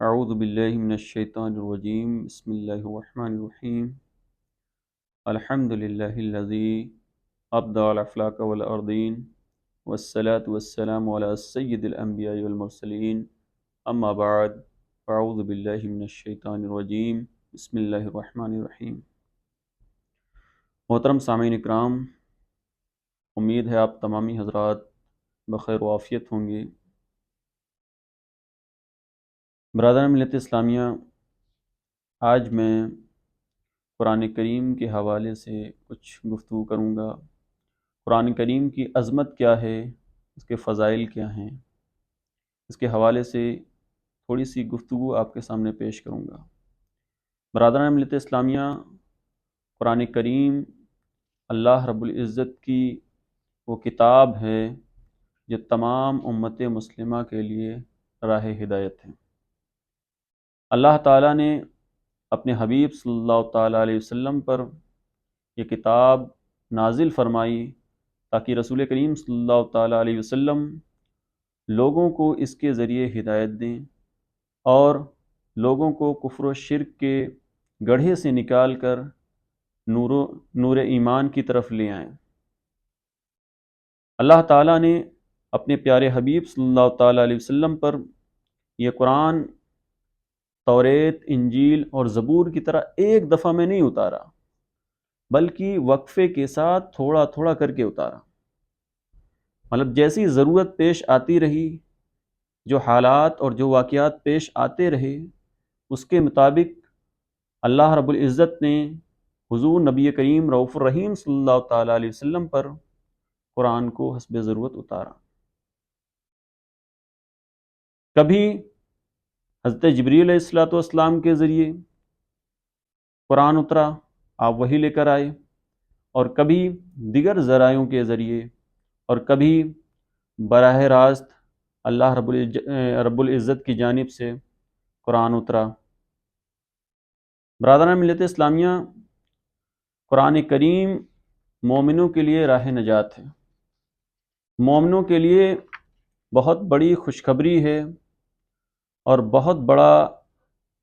اعوذ باللہ من الشیطان الرجیم بسم اللہ الرحمن الرحیم الحمد للہ الذی ابدع الافلاک والارضین والصلاة والسلام علی سید الانبیاء والمرسلین اما بعد اعوذ باللہ من الشیطان الرجیم بسم اللہ الرحمن الرحیم۔ محترم سامعین اکرام، امید ہے آپ تمامی حضرات بخیر و عافیت ہوں گے۔ برادران ملت اسلامیہ، آج میں قرآن کریم کے حوالے سے کچھ گفتگو کروں گا۔ قرآن کریم کی عظمت کیا ہے، اس کے فضائل کیا ہیں، اس کے حوالے سے تھوڑی سی گفتگو آپ کے سامنے پیش کروں گا۔ برادران ملت اسلامیہ، قرآن کریم اللہ رب العزت کی وہ کتاب ہے جو تمام امت مسلمہ کے لیے راہ ہدایت ہے۔ اللہ تعالیٰ نے اپنے حبیب صلی اللہ تعالیٰ علیہ وسلم پر یہ کتاب نازل فرمائی تاکہ رسول کریم صلی اللہ تعالیٰ علیہ وسلم لوگوں کو اس کے ذریعے ہدایت دیں اور لوگوں کو کفر و شرک کے گڑھے سے نکال کر نور ایمان کی طرف لے آئیں۔ اللہ تعالیٰ نے اپنے پیارے حبیب صلی اللہ تعالیٰ علیہ وسلم پر یہ قرآن توریت، انجیل اور زبور کی طرح ایک دفعہ میں نہیں اتارا، بلکہ وقفے کے ساتھ تھوڑا تھوڑا کر کے اتارا۔ مطلب جیسی ضرورت پیش آتی رہی، جو حالات اور جو واقعات پیش آتے رہے، اس کے مطابق اللہ رب العزت نے حضور نبی کریم رؤوف الرحیم صلی اللہ تعالیٰ علیہ وسلم پر قرآن کو حسب ضرورت اتارا۔ کبھی حضرت جبریل علیہ السلام کے ذریعے قرآن اترا، آپ وہی لے کر آئے، اور کبھی دیگر ذرائعوں کے ذریعے، اور کبھی براہ راست اللہ رب العزت کی جانب سے قرآن اترا۔ برادران ملت اسلامیہ، قرآن کریم مومنوں کے لیے راہ نجات ہے، مومنوں کے لیے بہت بڑی خوشخبری ہے اور بہت بڑا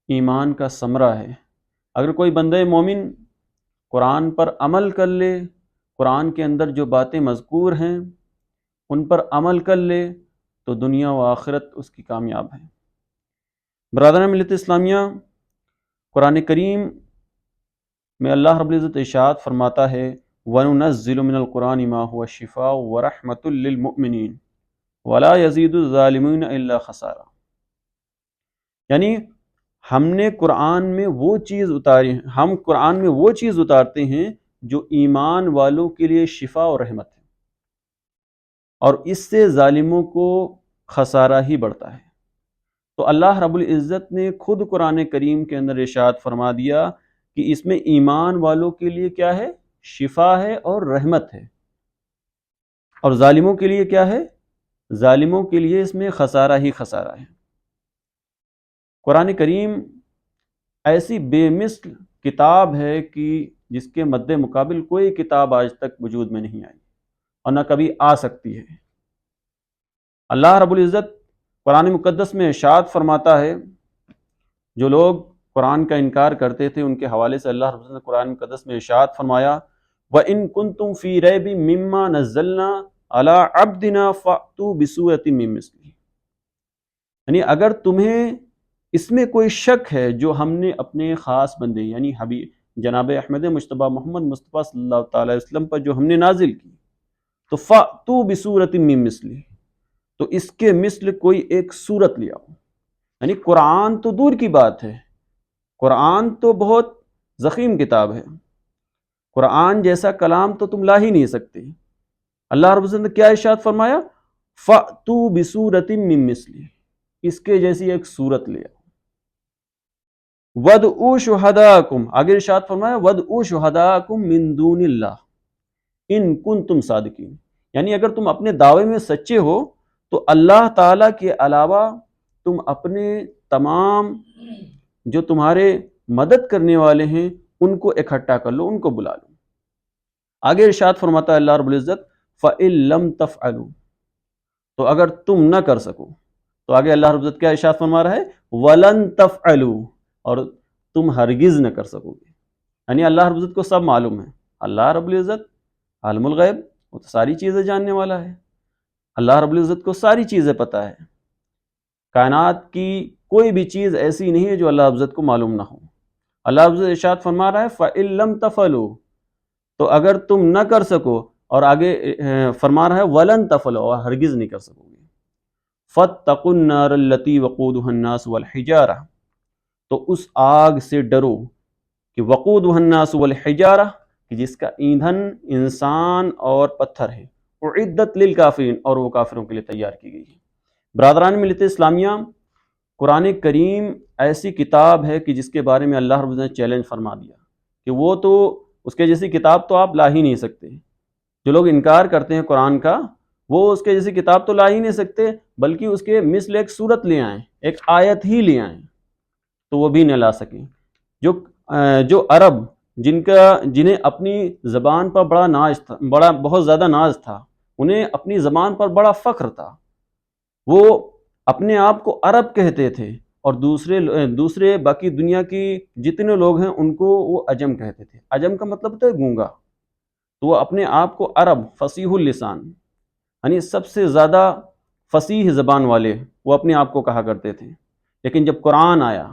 ایمان کا ثمرہ ہے۔ اگر کوئی بندہ مومن قرآن پر عمل کر لے، قرآن کے اندر جو باتیں مذکور ہیں ان پر عمل کر لے، تو دنیا و آخرت اس کی کامیاب ہے۔ برادران ملت اسلامیہ، قرآن کریم میں اللہ رب العزت ارشاد فرماتا ہے وَنُنَزِّلُ مِنَ الْقُرْآنِ مَا هُوَ شِفَاءٌ وَرَحْمَةٌ لِّلْمُؤْمِنِينَ وَلَا يَزِيدُ الظَّالِمِينَ إِلَّا خَسَارًا۔ یعنی ہم نے قرآن میں وہ چیز اتاری ہے، ہم قرآن میں وہ چیز اتارتے ہیں جو ایمان والوں کے لیے شفا اور رحمت ہے، اور اس سے ظالموں کو خسارہ ہی بڑھتا ہے۔ تو اللہ رب العزت نے خود قرآن کریم کے اندر ارشاد فرما دیا کہ اس میں ایمان والوں کے لیے کیا ہے؟ شفا ہے اور رحمت ہے، اور ظالموں کے لیے کیا ہے؟ ظالموں کے لیے اس میں خسارہ ہی خسارہ ہے۔ قرآن کریم ایسی بے مثل کتاب ہے کہ جس کے مد مقابل کوئی کتاب آج تک وجود میں نہیں آئی اور نہ کبھی آ سکتی ہے۔ اللہ رب العزت قرآن مقدس میں ارشاد فرماتا ہے، جو لوگ قرآن کا انکار کرتے تھے ان کے حوالے سے اللہ رب العزت نے قرآن مقدس میں ارشاد فرمایا وَإِن كُنتُمْ فِي رَيْبٍ مِّمَّا نَزَّلْنَا عَلَىٰ عَبْدِنَا فَأْتُوا بِسُورَةٍ مِّن مِّثْلِهِ، یعنی اگر تمہیں اس میں کوئی شک ہے جو ہم نے اپنے خاص بندے یعنی حبیب جناب احمد مجتبیٰ محمد مصطفیٰ صلی اللہ تعالیٰ علیہ وسلم پر جو ہم نے نازل کی، تو فَأْتُوا بِسُورَةٍ مِّن مِّثْلِهِ، تو اس کے مثل کوئی ایک صورت لے آؤ۔ یعنی قرآن تو دور کی بات ہے، قرآن تو بہت ضخیم کتاب ہے، قرآن جیسا کلام تو تم لا ہی نہیں سکتے۔ اللہ رب العزت نے کیا ارشاد فرمایا؟ فَأْتُوا بِسُورَةٍ مِّن مِّثْلِهِ، اس کے جیسی ایک صورت لے آؤ۔ وَادْعُوا شُهَدَاءَكُمْ، آگے ارشاد فرمایا وَادْعُوا شُهَدَاءَكُمْ مِن دُونِ اللَّهِ إِن كُنتُمْ صَادِقِينَ، یعنی اگر تم اپنے دعوے میں سچے ہو تو اللہ تعالیٰ کے علاوہ تم اپنے تمام جو تمہارے مدد کرنے والے ہیں ان کو اکٹھا کر لو، ان کو بلا لو۔ آگے ارشاد فرماتا ہے اللہ رب العزت فَإِن لَّمْ تَفْعَلُوا، تو اگر تم نہ کر سکو تو آگے اللہ رب العزت کیا ارشاد فرما رہا ہے وَلَن تَفْعَلُوا، اور تم ہرگز نہ کر سکو گے. یعنی اللہ رب العزت کو سب معلوم ہے. اللہ رب العزت عالم الغیب، وہ تو ساری چیزیں جاننے والا ہے. اللہ رب العزت کو ساری چیزیں پتہ ہے. کائنات کی کوئی بھی چیز ایسی نہیں ہے جو اللہ رب العزت کو معلوم نہ ہو. اللہ رب العزت ارشاد فرما رہا ہے فَإِن لَمْ تَفْعَلُوا، تو اگر تم نہ کر سکو، اور آگے فرما رہا ہے وَلَن تَفْعَلُوا، اور ہرگز نہیں کر سکو گے. فَاتَّقُوا النَّارَ الَّتِي وَقُودُهَا النَّاسُ وَالْحِجَارَةُ، تو اس آگ سے ڈرو کہ وقودها الناس والحجارہ، کہ جس کا ایندھن انسان اور پتھر ہے. اعدت للکافرین، اور وہ کافروں کے لیے تیار کی گئی ہے. برادران ملت اسلامیہ، قرآن کریم ایسی کتاب ہے کہ جس کے بارے میں اللہ رب العزت نے چیلنج فرما دیا کہ وہ تو اس کے جیسی کتاب تو آپ لا ہی نہیں سکتے. جو لوگ انکار کرتے ہیں قرآن کا، وہ اس کے جیسی کتاب تو لا ہی نہیں سکتے، بلکہ اس کے مثل ایک صورت لے آئیں، ایک آیت ہی لے آئیں، تو وہ بھی نہ لا سکیں. جو عرب جنہیں اپنی زبان پر بڑا ناز تھا، بہت زیادہ ناز تھا، انہیں اپنی زبان پر بڑا فخر تھا، وہ اپنے آپ کو عرب کہتے تھے، اور دوسرے باقی دنیا کی جتنے لوگ ہیں ان کو وہ عجم کہتے تھے. عجم کا مطلب تو ہے گونگا. تو وہ اپنے آپ کو عرب، فصیح اللسان، یعنی سب سے زیادہ فصیح زبان والے، وہ اپنے آپ کو کہا کرتے تھے. لیکن جب قرآن آیا،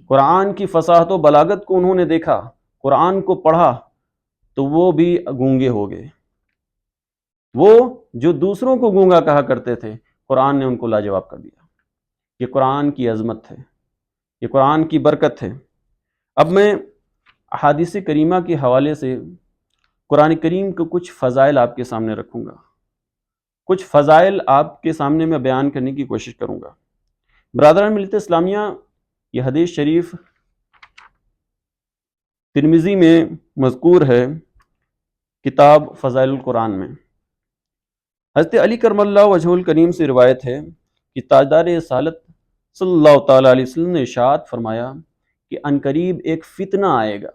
قرآن کی فصاحت و بلاغت کو انہوں نے دیکھا، قرآن کو پڑھا، تو وہ بھی گونگے ہو گئے. وہ جو دوسروں کو گونگا کہا کرتے تھے، قرآن نے ان کو لاجواب کر دیا. یہ قرآن کی عظمت ہے، یہ قرآن کی برکت ہے. اب میں احادیث کریمہ کے حوالے سے قرآن کریم کے کچھ فضائل آپ کے سامنے رکھوں گا. کچھ فضائل آپ کے سامنے میں بیان کرنے کی کوشش کروں گا. برادران ملت اسلامیہ، یہ حدیث شریف ترمذی میں مذکور ہے، کتاب فضائل القرآن میں. حضرت علی کرم اللہ وجہہ الکریم سے روایت ہے کہ تاجدار رسالت صلی اللہ تعالیٰ علیہ وسلم نے ارشاد فرمایا کہ عنقریب ایک فتنہ آئے گا.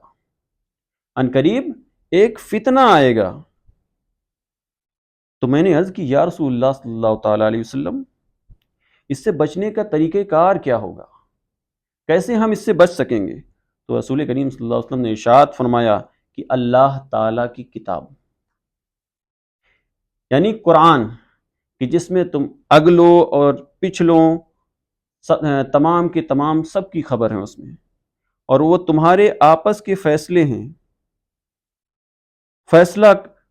عنقریب ایک فتنہ آئے گا. تو میں نے عرض کی یا رسول اللہ صلی اللہ تعالیٰ علیہ وسلم، اس سے بچنے کا طریقہ کار کیا ہوگا؟ کیسے ہم اس سے بچ سکیں گے؟ تو رسول کریم صلی اللہ علیہ وسلم نے ارشاد فرمایا کہ اللہ تعالیٰ کی کتاب، یعنی قرآن، کہ جس میں تم اگلوں اور پچھلوں تمام کے تمام سب کی خبر ہے اس میں، اور وہ تمہارے آپس کے فیصلے ہیں.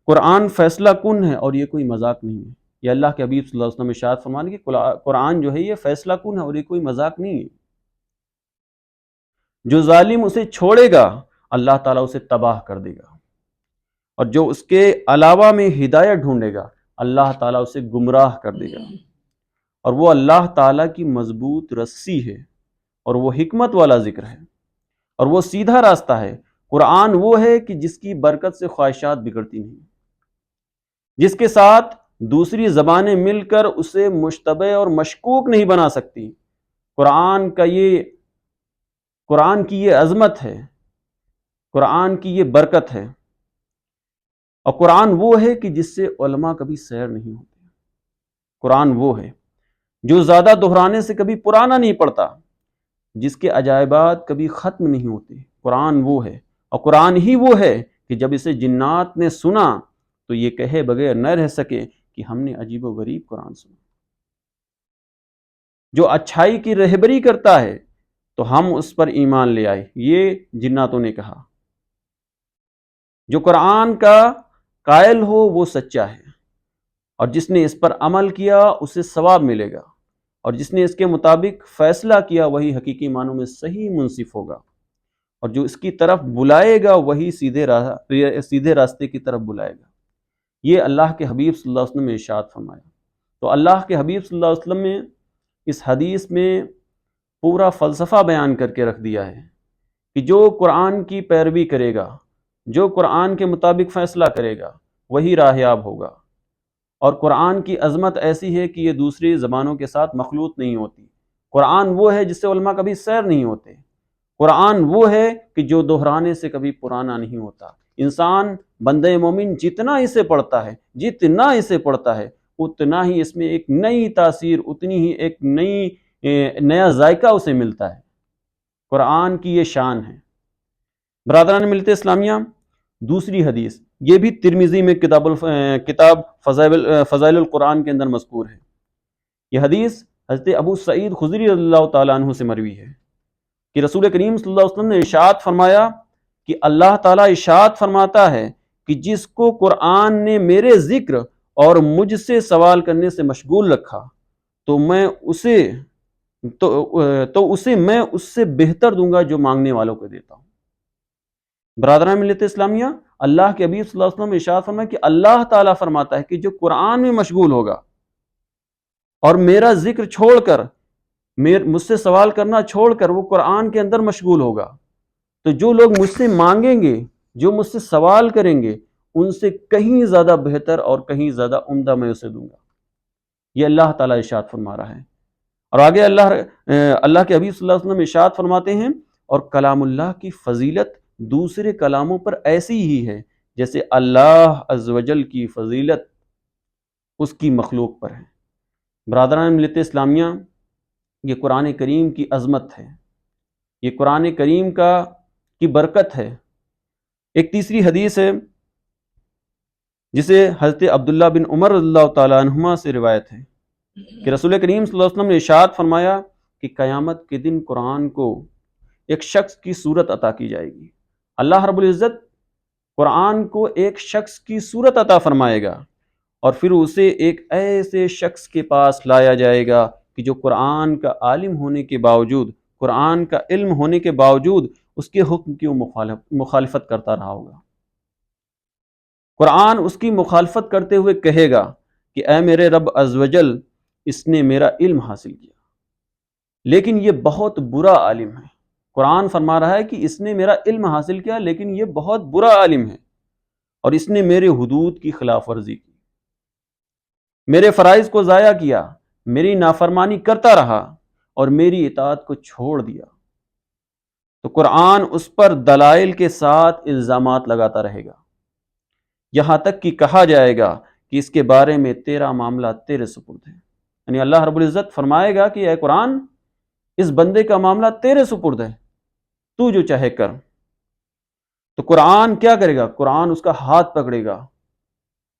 قرآن فیصلہ کن ہے، اور یہ کوئی مذاق نہیں ہے. یہ اللہ کے حبیب صلی اللہ علیہ وسلم ارشاد فرمانے کہ قرآن جو ہے یہ فیصلہ کن ہے، اور یہ کوئی مذاق نہیں ہے. جو ظالم اسے چھوڑے گا، اللہ تعالیٰ اسے تباہ کر دے گا، اور جو اس کے علاوہ میں ہدایت ڈھونڈے گا، اللہ تعالیٰ اسے گمراہ کر دے گا. اور وہ اللہ تعالیٰ کی مضبوط رسی ہے، اور وہ حکمت والا ذکر ہے، اور وہ سیدھا راستہ ہے. قرآن وہ ہے کہ جس کی برکت سے خواہشات بگڑتی نہیں، جس کے ساتھ دوسری زبانیں مل کر اسے مشتبہ اور مشکوک نہیں بنا سکتی. قرآن کی یہ عظمت ہے، قرآن کی یہ برکت ہے. اور قرآن وہ ہے کہ جس سے علماء کبھی سیر نہیں ہوتے. قرآن وہ ہے جو زیادہ دہرانے سے کبھی پرانا نہیں پڑتا، جس کے عجائبات کبھی ختم نہیں ہوتے. قرآن وہ ہے، اور قرآن ہی وہ ہے کہ جب اسے جنات نے سنا تو یہ کہے بغیر نہ رہ سکے کہ ہم نے عجیب و غریب قرآن سنا. جو اچھائی کی رہبری کرتا ہے تو ہم اس پر ایمان لے آئے، یہ جناتوں نے کہا. جو قرآن کا قائل ہو وہ سچا ہے، اور جس نے اس پر عمل کیا اسے ثواب ملے گا، اور جس نے اس کے مطابق فیصلہ کیا وہی حقیقی معنوں میں صحیح منصف ہوگا، اور جو اس کی طرف بلائے گا وہی سیدھے راستے کی طرف بلائے گا. یہ اللہ کے حبیب صلی اللہ علیہ وسلم نے ارشاد فرمایا. تو اللہ کے حبیب صلی اللہ علیہ وسلم نے اس حدیث میں پورا فلسفہ بیان کر کے رکھ دیا ہے کہ جو قرآن کی پیروی کرے گا، جو قرآن کے مطابق فیصلہ کرے گا، وہی راہیاب ہوگا. اور قرآن کی عظمت ایسی ہے کہ یہ دوسری زبانوں کے ساتھ مخلوط نہیں ہوتی. قرآن وہ ہے جس سے علماء کبھی سیر نہیں ہوتے. قرآن وہ ہے کہ جو دہرانے سے کبھی پرانا نہیں ہوتا. انسان بندہ مومن جتنا اسے پڑھتا ہے اتنا ہی اس میں ایک نئی تاثیر، اتنی ہی ایک نئی نیا ذائقہ اسے ملتا ہے۔ قرآن کی یہ شان ہے۔ برادران ملت اسلامیہ، دوسری حدیث یہ بھی ترمذی میں کتاب فضائل القرآن کے اندر مذکور ہے۔ یہ حدیث حضرت ابو سعید خدری رضی اللہ تعالیٰ عنہ سے مروی ہے کہ رسول کریم صلی اللہ علیہ وسلم نے ارشاد فرمایا کہ اللہ تعالیٰ ارشاد فرماتا ہے کہ جس کو قرآن نے میرے ذکر اور مجھ سے سوال کرنے سے مشغول رکھا تو اسے میں اس سے بہتر دوں گا جو مانگنے والوں کو دیتا ہوں۔ برادران ملت اسلامیہ، اللہ کے حبیب صلی اللہ علیہ وسلم نے ارشاد فرمایا کہ اللہ تعالیٰ فرماتا ہے کہ جو قرآن میں مشغول ہوگا اور میرا ذکر چھوڑ کر مجھ سے سوال کرنا چھوڑ کر وہ قرآن کے اندر مشغول ہوگا، تو جو لوگ مجھ سے مانگیں گے، جو مجھ سے سوال کریں گے، ان سے کہیں زیادہ بہتر اور کہیں زیادہ عمدہ میں اسے دوں گا۔ یہ اللہ تعالیٰ ارشاد فرما رہا ہے۔ اور آگے اللہ کے حبیب صلی اللہ علیہ وسلم ارشاد فرماتے ہیں، اور کلام اللہ کی فضیلت دوسرے کلاموں پر ایسی ہی ہے جیسے اللہ عز و جل کی فضیلت اس کی مخلوق پر ہے۔ برادران ملت اسلامیہ، یہ قرآن کریم کی عظمت ہے، یہ قرآن کریم کی برکت ہے۔ ایک تیسری حدیث ہے جسے حضرت عبداللہ بن عمر رضی اللہ تعالیٰ عنہما سے روایت ہے کہ رسول کریم صلی اللہ علیہ وسلم نے ارشاد فرمایا کہ قیامت کے دن قرآن کو ایک شخص کی صورت عطا کی جائے گی۔ اللہ رب العزت قرآن کو ایک شخص کی صورت عطا فرمائے گا، اور پھر اسے ایک ایسے شخص کے پاس لایا جائے گا کہ جو قرآن کا عالم ہونے کے باوجود، قرآن کا علم ہونے کے باوجود اس کے حکم کی مخالفت کرتا رہا ہوگا۔ قرآن اس کی مخالفت کرتے ہوئے کہے گا کہ اے میرے رب عز و جل، اس نے میرا علم حاصل کیا لیکن یہ بہت برا عالم ہے۔ قرآن فرما رہا ہے کہ اس نے میرا علم حاصل کیا لیکن یہ بہت برا عالم ہے، اور اس نے میرے حدود کی خلاف ورزی کی، میرے فرائض کو ضائع کیا، میری نافرمانی کرتا رہا اور میری اطاعت کو چھوڑ دیا۔ تو قرآن اس پر دلائل کے ساتھ الزامات لگاتا رہے گا، یہاں تک کہ کہا جائے گا کہ اس کے بارے میں تیرا معاملہ تیرے سپرد ہے۔ یعنی اللہ رب العزت فرمائے گا کہ اے قرآن، اس بندے کا معاملہ تیرے سپرد ہے، تو جو چاہے کر۔ تو قرآن کیا کرے گا؟ قرآن اس کا ہاتھ پکڑے گا،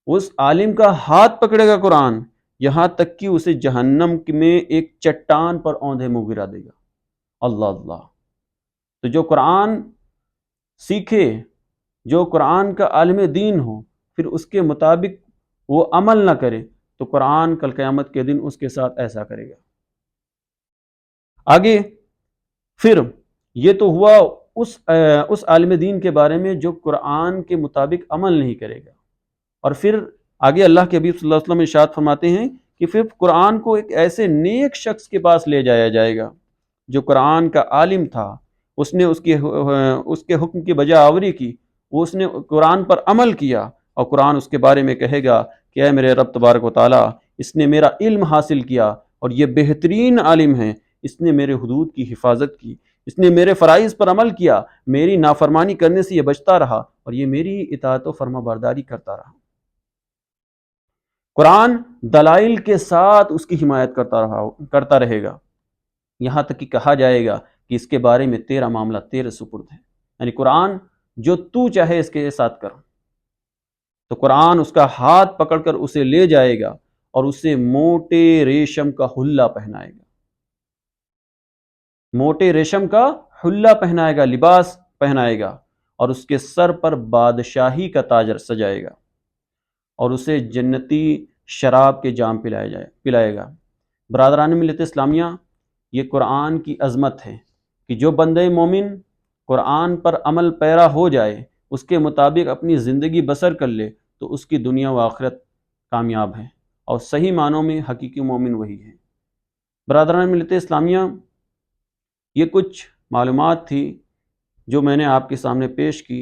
اس عالم کا ہاتھ پکڑے گا قرآن، یہاں تک کہ اسے جہنم میں ایک چٹان پر اوندھے منہ گرا دے گا۔ اللہ اللہ۔ تو جو قرآن سیکھے، جو قرآن کا عالم دین ہو، پھر اس کے مطابق وہ عمل نہ کرے، تو قرآن کل قیامت کے دن اس کے ساتھ ایسا کرے گا۔ آگے پھر یہ تو ہوا اس عالم دین کے بارے میں جو قرآن کے مطابق عمل نہیں کرے گا، اور پھر آگے اللہ کے حبیب صلی اللہ علیہ وسلم ارشاد فرماتے ہیں کہ پھر قرآن کو ایک ایسے نیک شخص کے پاس لے جایا جائے گا جو قرآن کا عالم تھا، اس نے اس کے حکم کی بجا آوری کی، اس نے قرآن پر عمل کیا، اور قرآن اس کے بارے میں کہے گا کہ اے میرے رب تبارک و تعالیٰ، اس نے میرا علم حاصل کیا اور یہ بہترین عالم ہے، اس نے میرے حدود کی حفاظت کی، اس نے میرے فرائض پر عمل کیا، میری نافرمانی کرنے سے یہ بچتا رہا، اور یہ میری اطاعت و فرما برداری کرتا رہا۔ قرآن دلائل کے ساتھ اس کی حمایت کرتا رہے گا، یہاں تک کہ کہا جائے گا کہ اس کے بارے میں تیرا معاملہ تیرے سپرد ہے۔ یعنی قرآن جو تو چاہے اس کے ساتھ کر۔ تو قرآن اس کا ہاتھ پکڑ کر اسے لے جائے گا اور اسے موٹے ریشم کا حلہ پہنائے گا، موٹے ریشم کا حلہ پہنائے گا، لباس پہنائے گا، اور اس کے سر پر بادشاہی کا تاج سجائے گا، اور اسے جنتی شراب کے جام پلائے گا۔ برادران ملت اسلامیہ، یہ قرآن کی عظمت ہے کہ جو بندے مومن قرآن پر عمل پیرا ہو جائے، اس کے مطابق اپنی زندگی بسر کر لے، تو اس کی دنیا و آخرت کامیاب ہے، اور صحیح معنوں میں حقیقی مومن وہی ہے۔ برادران ملت اسلامیہ، یہ کچھ معلومات تھی جو میں نے آپ کے سامنے پیش کی۔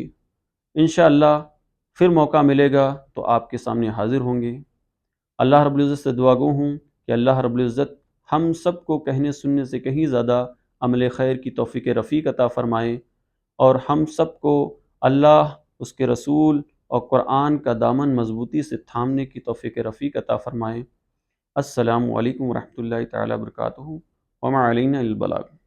انشاءاللہ پھر موقع ملے گا تو آپ کے سامنے حاضر ہوں گے۔ اللہ رب العزت سے دعا گو ہوں کہ اللہ رب العزت ہم سب کو کہنے سننے سے کہیں زیادہ عمل خیر کی توفیق رفیق عطا فرمائے، اور ہم سب کو اللہ، اس کے رسول اور قرآن کا دامن مضبوطی سے تھامنے کی توفیق رفیق عطا فرمائے۔ السلام علیکم ورحمۃ اللہ تعالیٰ وبرکاتہ۔ وما علینا البلاغ۔